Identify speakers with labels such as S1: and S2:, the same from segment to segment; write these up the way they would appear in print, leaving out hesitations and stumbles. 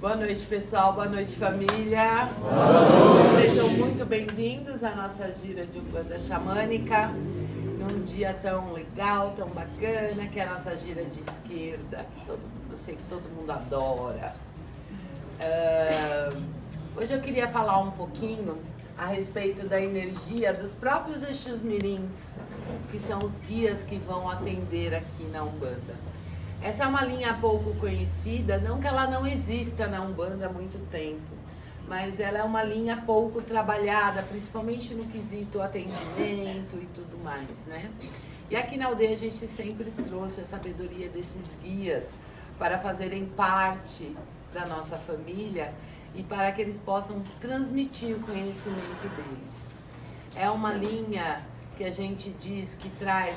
S1: Boa noite, pessoal. Boa noite, família. Sejam muito bem-vindos à nossa gira de Umbanda Xamânica, num dia tão legal, tão bacana, que é a nossa gira de esquerda. Eu sei que todo mundo adora. Hoje eu queria falar um pouquinho a respeito da energia dos próprios Exus Mirins, que são os guias que vão atender aqui na Umbanda. Essa é uma linha pouco conhecida, não que ela não exista na Umbanda há muito tempo, mas ela é uma linha pouco trabalhada, principalmente no quesito atendimento e tudo mais, né? E aqui na aldeia a gente sempre trouxe a sabedoria desses guias para fazerem parte da nossa família e para que eles possam transmitir o conhecimento deles. É uma linha que a gente diz que traz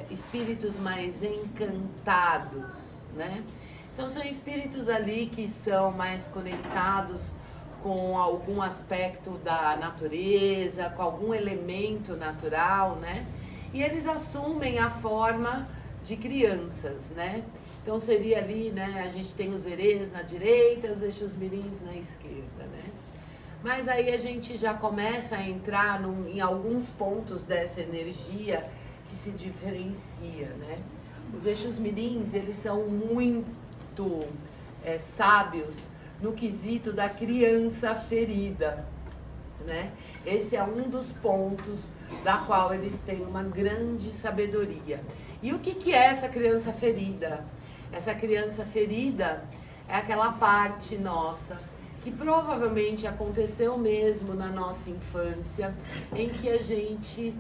S1: espíritos mais encantados, né? Então são espíritos ali que são mais conectados com algum aspecto da natureza, com algum elemento natural, né? E eles assumem a forma de crianças, né? Então seria ali, né? A gente tem os Erês na direita, os Exus Mirins na esquerda, né? Mas aí a gente já começa a entrar em alguns pontos dessa energia que se diferencia, né? Os Exus Mirins, eles são muito sábios no quesito da criança ferida, né? Esse é um dos pontos da qual eles têm uma grande sabedoria. E o que é essa criança ferida? Essa criança ferida é aquela parte nossa que provavelmente aconteceu mesmo na nossa infância, em que a gente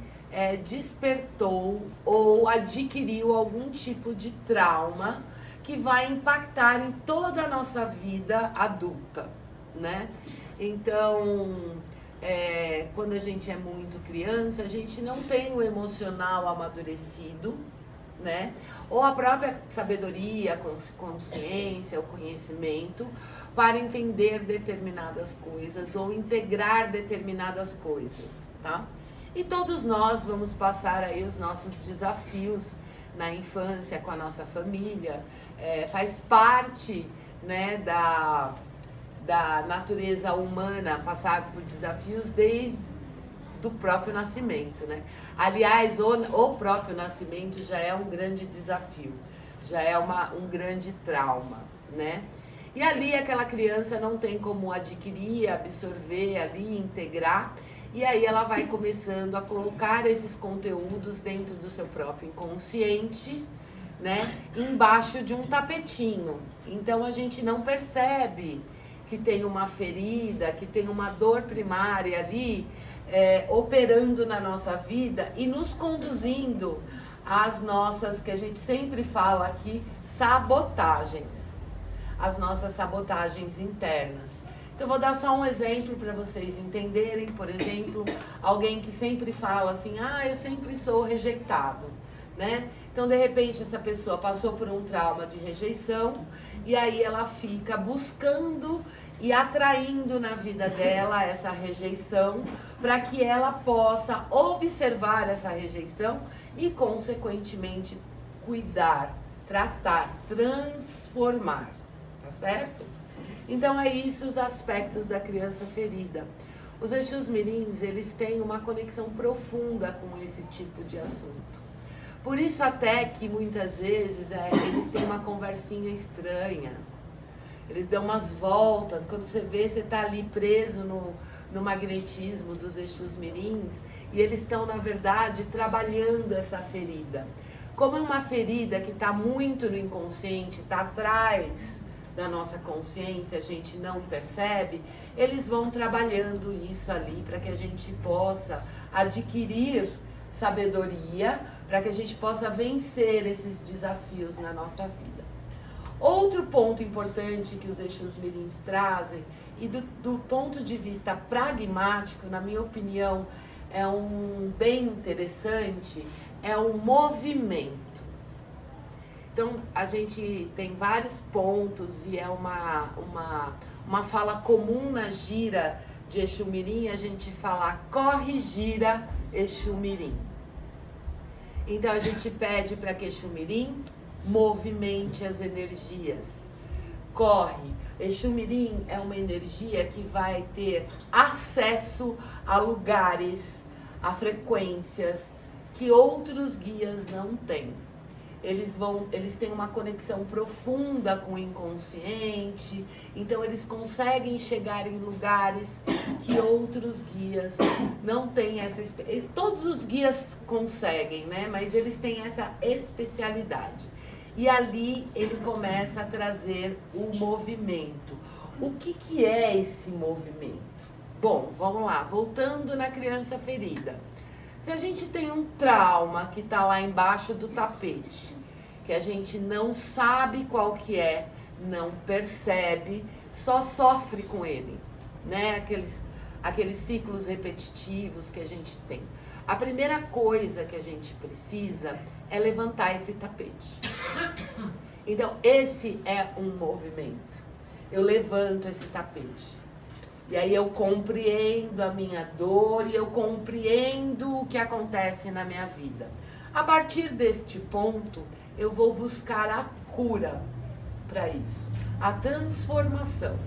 S1: despertou ou adquiriu algum tipo de trauma que vai impactar em toda a nossa vida adulta, né? Então, quando a gente é muito criança, a gente não tem o emocional amadurecido, né? Ou a própria sabedoria, consciência, o conhecimento para entender determinadas coisas ou integrar determinadas coisas, tá? E todos nós vamos passar aí os nossos desafios na infância com a nossa família, faz parte, né, da natureza humana passar por desafios desde do próprio nascimento, né? Aliás, o próprio nascimento já é um grande desafio, já é um grande trauma, né? E ali aquela criança não tem como adquirir, absorver ali, integrar, e aí ela vai começando a colocar esses conteúdos dentro do seu próprio inconsciente, né? Embaixo de um tapetinho. Então a gente não percebe que tem uma ferida, que tem uma dor primária ali, operando na nossa vida e nos conduzindo às nossas, que a gente sempre fala aqui, sabotagens. As nossas sabotagens internas. Então, vou dar só um exemplo para vocês entenderem. Por exemplo, alguém que sempre fala assim, eu sempre sou rejeitado, né? Então, de repente, essa pessoa passou por um trauma de rejeição e aí ela fica buscando e atraindo na vida dela essa rejeição para que ela possa observar essa rejeição e, consequentemente, cuidar, tratar, transformar. Certo? Então é isso os aspectos da criança ferida. Os Exus Mirins, eles têm uma conexão profunda com esse tipo de assunto. Por isso até que muitas vezes eles têm uma conversinha estranha. Eles dão umas voltas, quando você vê, você está ali preso no magnetismo dos Exus Mirins e eles estão, na verdade, trabalhando essa ferida. Como é uma ferida que está muito no inconsciente, está atrás da nossa consciência, a gente não percebe, eles vão trabalhando isso ali para que a gente possa adquirir sabedoria, para que a gente possa vencer esses desafios na nossa vida. Outro ponto importante que os Exus Mirins trazem, e do ponto de vista pragmático, na minha opinião, é um bem interessante, é o movimento. Então, a gente tem vários pontos e é uma fala comum na gira de Exu Mirim, a gente fala corre, gira, Exu Mirim. Então, a gente pede para que Exu Mirim movimente as energias, corre. Exu Mirim é uma energia que vai ter acesso a lugares, a frequências que outros guias não têm. Eles têm uma conexão profunda com o inconsciente, então eles conseguem chegar em lugares que outros guias não têm essa experiência. Todos os guias conseguem, né? Mas eles têm essa especialidade. E ali ele começa a trazer o movimento. O que é esse movimento? Bom, vamos lá, voltando na criança ferida. Se a gente tem um trauma que está lá embaixo do tapete, que a gente não sabe qual que é, não percebe, só sofre com ele, né? Aqueles ciclos repetitivos que a gente tem. A primeira coisa que a gente precisa é levantar esse tapete. Então, esse é um movimento. Eu levanto esse tapete. E aí eu compreendo a minha dor e eu compreendo o que acontece na minha vida. A partir deste ponto, eu vou buscar a cura para isso, a transformação.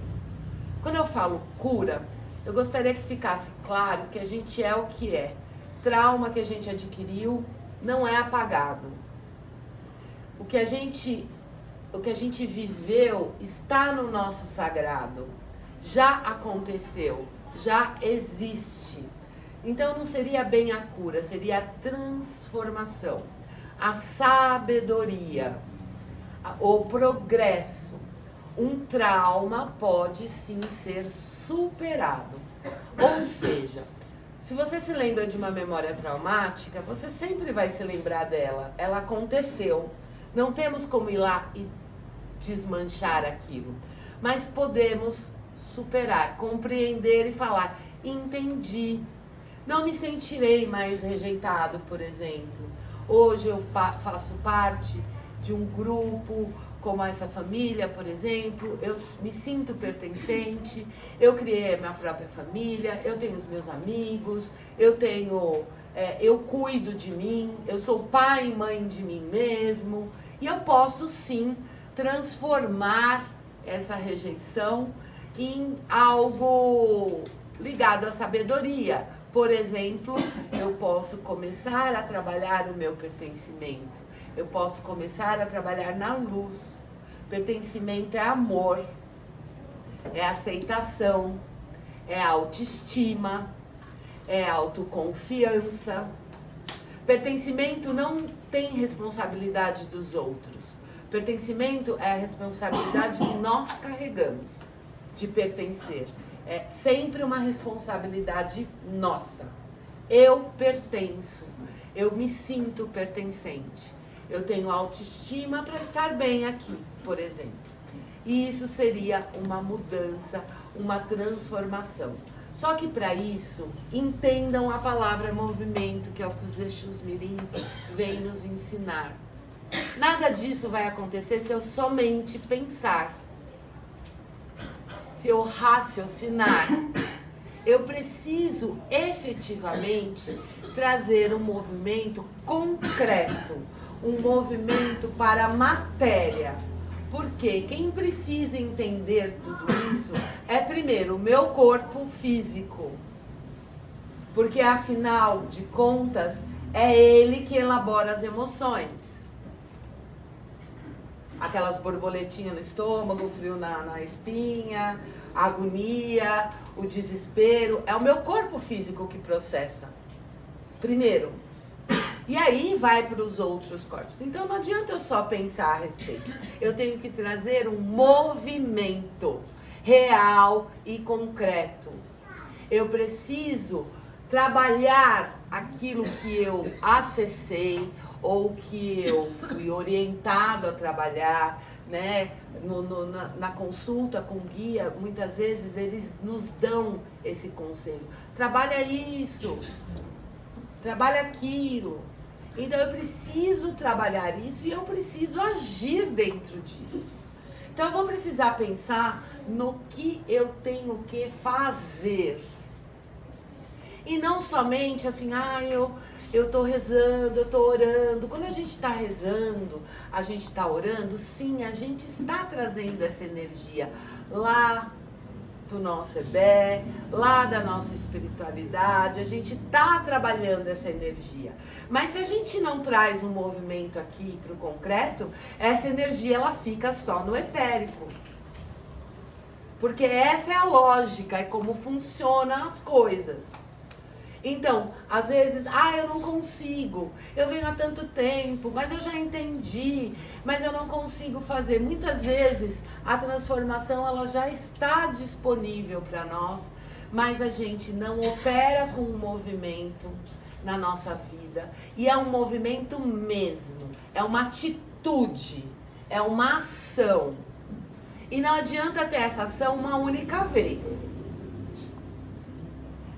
S1: Quando eu falo cura, eu gostaria que ficasse claro que a gente é o que é. Trauma que a gente adquiriu não é apagado. O que a gente viveu está no nosso sagrado. Já aconteceu, já existe. Então não seria bem a cura, seria a transformação, a sabedoria, o progresso. Um trauma pode sim ser superado. Ou seja, se você se lembra de uma memória traumática, você sempre vai se lembrar dela. Ela aconteceu. Não temos como ir lá e desmanchar aquilo. Mas podemos superar, compreender e falar, entendi. Não me sentirei mais rejeitado, por exemplo. Hoje eu faço parte de um grupo como essa família, por exemplo. Eu me sinto pertencente, eu criei a minha própria família, eu tenho os meus amigos, eu cuido de mim, eu sou pai e mãe de mim mesmo. E eu posso sim transformar essa rejeição em algo ligado à sabedoria. Por exemplo, eu posso começar a trabalhar o meu pertencimento. Eu posso começar a trabalhar na luz. Pertencimento é amor, é aceitação, é autoestima, é autoconfiança. Pertencimento não tem responsabilidade dos outros. Pertencimento é a responsabilidade que nós carregamos de pertencer. É sempre uma responsabilidade nossa. Eu pertenço, eu me sinto pertencente. Eu tenho autoestima para estar bem aqui, por exemplo. E isso seria uma mudança, uma transformação. Só que para isso, entendam a palavra movimento, que é o que os Exus Mirins vêm nos ensinar. Nada disso vai acontecer se eu somente pensar. Se eu raciocinar, eu preciso efetivamente trazer um movimento concreto, um movimento para a matéria. Porque quem precisa entender tudo isso é primeiro o meu corpo físico. Porque afinal de contas, é ele que elabora as emoções. Aquelas borboletinhas no estômago, o frio na espinha, a agonia, o desespero. É o meu corpo físico que processa. Primeiro. E aí vai para os outros corpos. Então não adianta eu só pensar a respeito. Eu tenho que trazer um movimento real e concreto. Eu preciso trabalhar aquilo que eu acessei ou que eu fui orientado a trabalhar, né? Na consulta com guia, muitas vezes eles nos dão esse conselho. Trabalha isso, trabalha aquilo. Então eu preciso trabalhar isso e eu preciso agir dentro disso. Então eu vou precisar pensar no que eu tenho que fazer. E não somente assim, eu tô rezando, eu tô orando. Quando a gente está rezando, a gente está orando, sim, a gente está trazendo essa energia lá do nosso Ebé, lá da nossa espiritualidade, a gente está trabalhando essa energia. Mas se a gente não traz um movimento aqui para o concreto, essa energia ela fica só no etérico. Porque essa é a lógica, é como funcionam as coisas. Então, às vezes, eu não consigo, eu venho há tanto tempo, mas eu já entendi, mas eu não consigo fazer. Muitas vezes, a transformação ela já está disponível para nós, mas a gente não opera com um movimento na nossa vida. E é um movimento mesmo, é uma atitude, é uma ação. E não adianta ter essa ação uma única vez.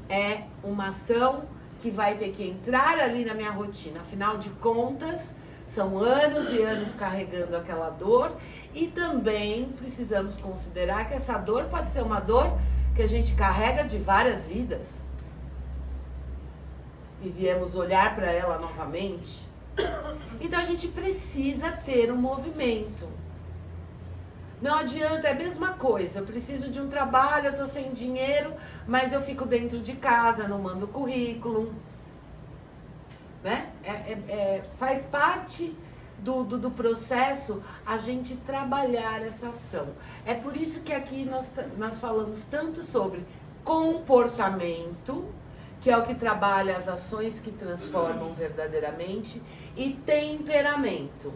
S1: É uma ação que vai ter que entrar ali na minha rotina. Afinal de contas, são anos e anos carregando aquela dor. E também precisamos considerar que essa dor pode ser uma dor que a gente carrega de várias vidas. E viemos olhar para ela novamente. Então a gente precisa ter um movimento. Não adianta, é a mesma coisa, eu preciso de um trabalho, eu tô sem dinheiro, mas eu fico dentro de casa, não mando currículo, né? Faz parte do processo a gente trabalhar essa ação. É por isso que aqui nós falamos tanto sobre comportamento, que é o que trabalha as ações que transformam verdadeiramente, e temperamento,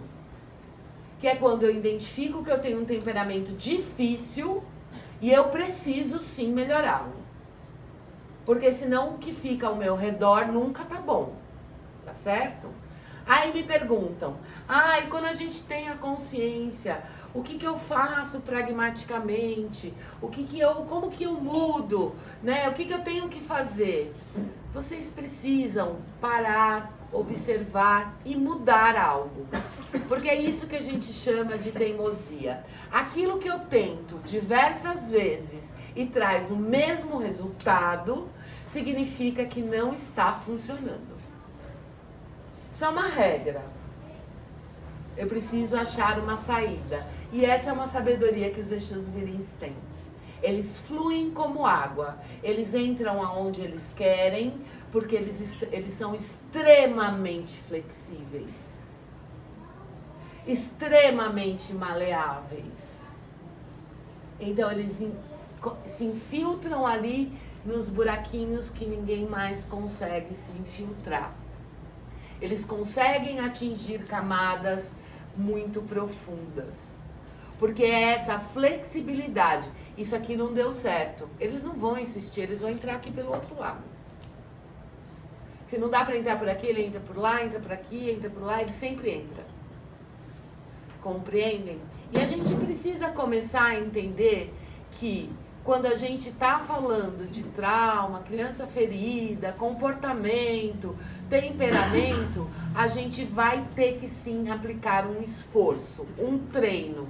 S1: que é quando eu identifico que eu tenho um temperamento difícil e eu preciso sim melhorá-lo. Porque senão o que fica ao meu redor nunca tá bom, tá certo? Aí me perguntam, e quando a gente tem a consciência, o que eu faço pragmaticamente? Como que eu mudo? Né? O que eu tenho que fazer? Vocês precisam parar, observar e mudar algo. Porque é isso que a gente chama de teimosia. Aquilo que eu tento diversas vezes e traz o mesmo resultado, significa que não está funcionando. Isso é uma regra. Eu preciso achar uma saída. E essa é uma sabedoria que os Exus Mirins têm. Eles fluem como água. Eles entram aonde eles querem, porque eles são extremamente flexíveis. Extremamente maleáveis. Então eles se infiltram ali nos buraquinhos que ninguém mais consegue se infiltrar. Eles conseguem atingir camadas muito profundas. Porque é essa flexibilidade. Isso aqui não deu certo. Eles não vão insistir, eles vão entrar aqui pelo outro lado. Se não dá para entrar por aqui, ele entra por lá, entra por aqui, entra por lá, ele sempre entra. Compreendem? E a gente precisa começar a entender que quando a gente está falando de trauma, criança ferida, comportamento, temperamento, a gente vai ter que sim aplicar um esforço, um treino.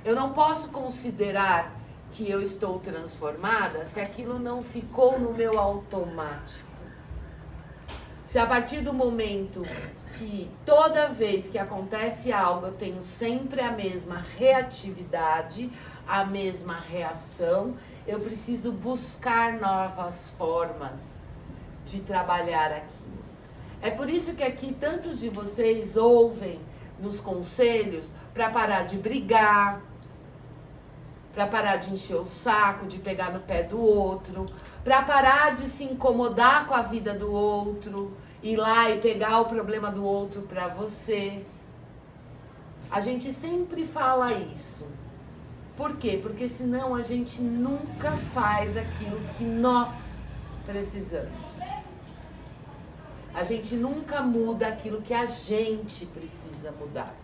S1: Eu não posso considerar que eu estou transformada se aquilo não ficou no meu automático. Se a partir do momento que toda vez que acontece algo eu tenho sempre a mesma reatividade, a mesma reação, eu preciso buscar novas formas de trabalhar aquilo. É por isso que aqui tantos de vocês ouvem nos conselhos para parar de brigar, para parar de encher o saco, de pegar no pé do outro, para parar de se incomodar com a vida do outro, ir lá e pegar o problema do outro para você. A gente sempre fala isso. Por quê? Porque senão a gente nunca faz aquilo que nós precisamos. A gente nunca muda aquilo que a gente precisa mudar.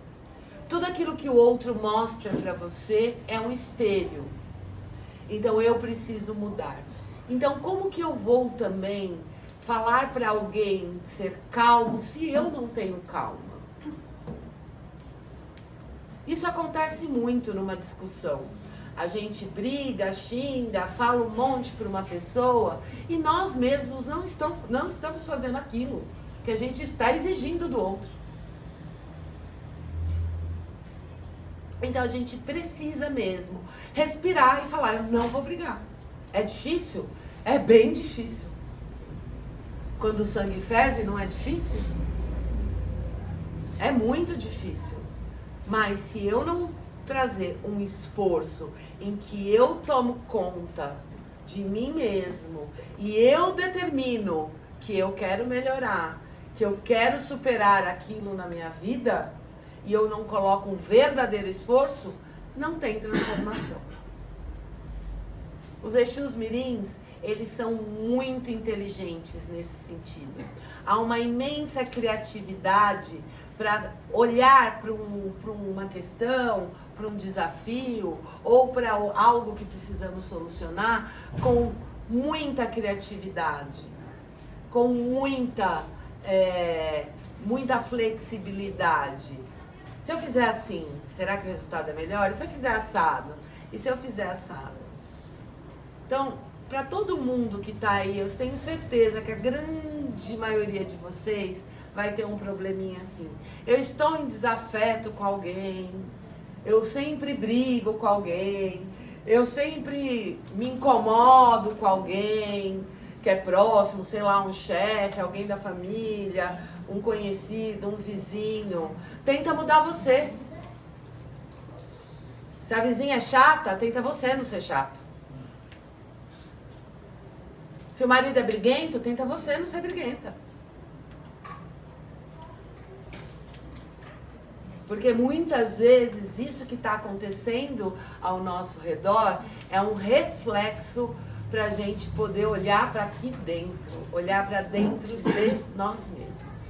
S1: Tudo aquilo que o outro mostra para você é um espelho. Então eu preciso mudar. Então como que eu vou também falar para alguém ser calmo se eu não tenho calma? Isso acontece muito numa discussão. A gente briga, xinga, fala um monte para uma pessoa e nós mesmos não estamos fazendo aquilo que a gente está exigindo do outro. Então a gente precisa mesmo respirar e falar, eu não vou brigar. É difícil? É bem difícil. Quando o sangue ferve, não é difícil? É muito difícil. Mas se eu não trazer um esforço em que eu tomo conta de mim mesmo e eu determino que eu quero melhorar, que eu quero superar aquilo na minha vida e eu não coloco um verdadeiro esforço, não tem transformação. Os Exus Mirins, eles são muito inteligentes nesse sentido. Há uma imensa criatividade para olhar para uma questão, para um desafio ou para algo que precisamos solucionar com muita criatividade, com muita flexibilidade. Se eu fizer assim, será que o resultado é melhor? E se eu fizer assado? E se eu fizer assado? Então, para todo mundo que está aí, eu tenho certeza que a grande maioria de vocês vai ter um probleminha assim. Eu estou em desafeto com alguém, eu sempre brigo com alguém, eu sempre me incomodo com alguém que é próximo, sei lá, um chefe, alguém da família, um conhecido, um vizinho. Tenta mudar você. Se a vizinha é chata, tenta você não ser chato. Se o marido é briguento, tenta você não ser briguenta. Porque muitas vezes isso que está acontecendo ao nosso redor é um reflexo para a gente poder olhar para aqui dentro, olhar para dentro de nós mesmos.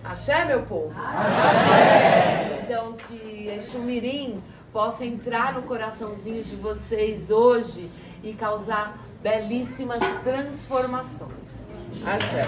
S1: Axé, meu povo? Axé! Então que Exu Mirim possa entrar no coraçãozinho de vocês hoje e causar belíssimas transformações. Axé!